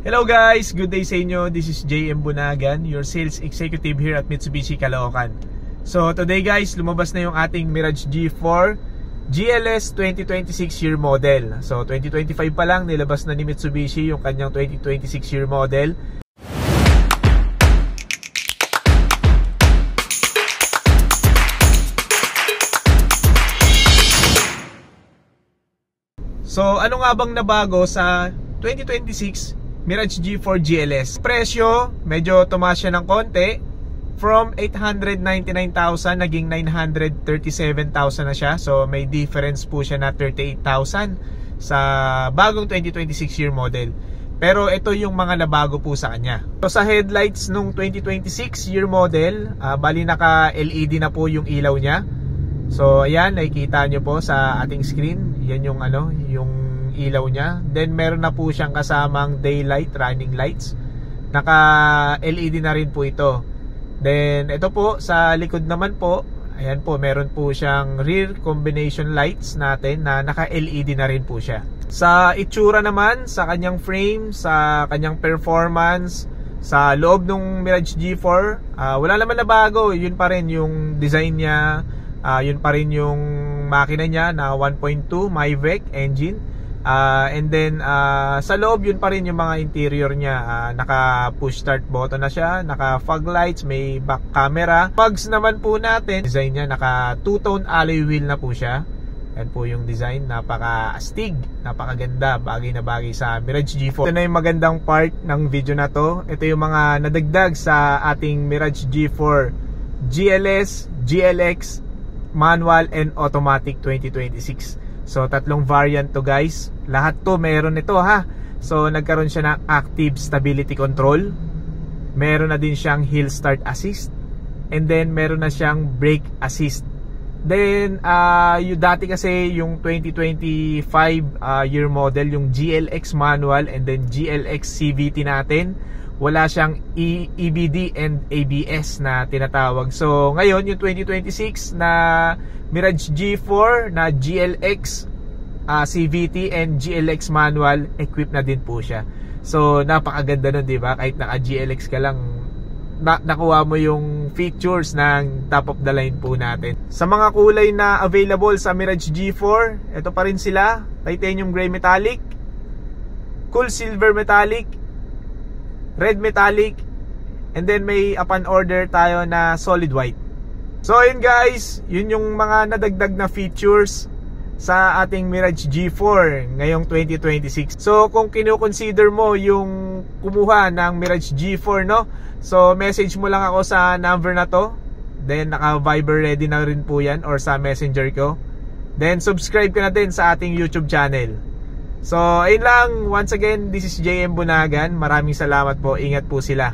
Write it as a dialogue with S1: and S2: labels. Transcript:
S1: Hello guys! Good day sa inyo. This is JM Bunagan, your sales executive here at Mitsubishi Caloocan. So today guys, lumabas na yung ating Mirage G4 GLS 2026 year model. So 2025 pa lang, nilabas na ni Mitsubishi yung kanyang 2026 year model. So ano nga bang nabago sa 2026 Mirage G4 GLS? Presyo, medyo tumaas siya ng konti. From 899,000 naging 937,000 na siya. So may difference po siya na 38,000 sa bagong 2026 year model. Pero ito yung mga nabago po sa kanya. So sa headlights nung 2026 year model, bali naka LED na po yung ilaw niya. So ayan, nakikita nyo po sa ating screen. Yan yung yung ilaw niya. Then meron na po siyang kasamang daylight, running lights. Naka LED na rin po ito. Then ito po sa likod naman po, ayan po, meron po siyang rear combination lights natin na naka LED na rin po siya. Sa itsura naman, sa kanyang frame, sa kanyang performance, sa loob ng Mirage G4, wala naman na bago. Yun pa rin yung design niya, yun pa rin yung makina niya na 1.2 MyVec engine. And then sa loob yun pa rin yung mga interior niya. Naka push start button na siya, naka fog lights, may back camera. Fogs naman po natin, design niya naka two-tone alloy wheel na po siya. Yan po yung design, napaka-astig, napakaganda, bagay na bagay sa Mirage G4. Ito na yung magandang part ng video na to. Ito yung mga nadagdag sa ating Mirage G4 GLS, GLX, manual and automatic 2026. So tatlong variant to guys. Lahat to meron ito ha. So nagkaroon siya ng active stability control. Meron na din siyang hill start assist. And then meron na siyang brake assist. Then yung dati kasi yung 2025 year model, yung GLX manual and then GLX CVT natin, wala siyang EBD and ABS na tinatawag. So ngayon yung 2026 na Mirage G4 na GLX CVT and GLX manual, equipped na din po siya. So napakaganda nun, diba? Kahit naka GLX ka lang, nakuha mo yung features ng top of the line po natin. Sa mga kulay na available sa Mirage G4, ito pa rin sila: titanium gray metallic, cool silver metallic, red metallic, and then may upon order tayo na solid white. So yun guys, yun yung mga nadagdag na features sa ating Mirage G4 ngayong 2026. So kung kino-consider mo yung kumuha ng Mirage G4, no? So message mo lang ako sa number na to. Then naka-Viber ready na rin po yan, or sa messenger ko. Then subscribe ka na din sa ating YouTube channel. So ayun lang, once again, this is JM Bunagan. Maraming salamat po, ingat po sila.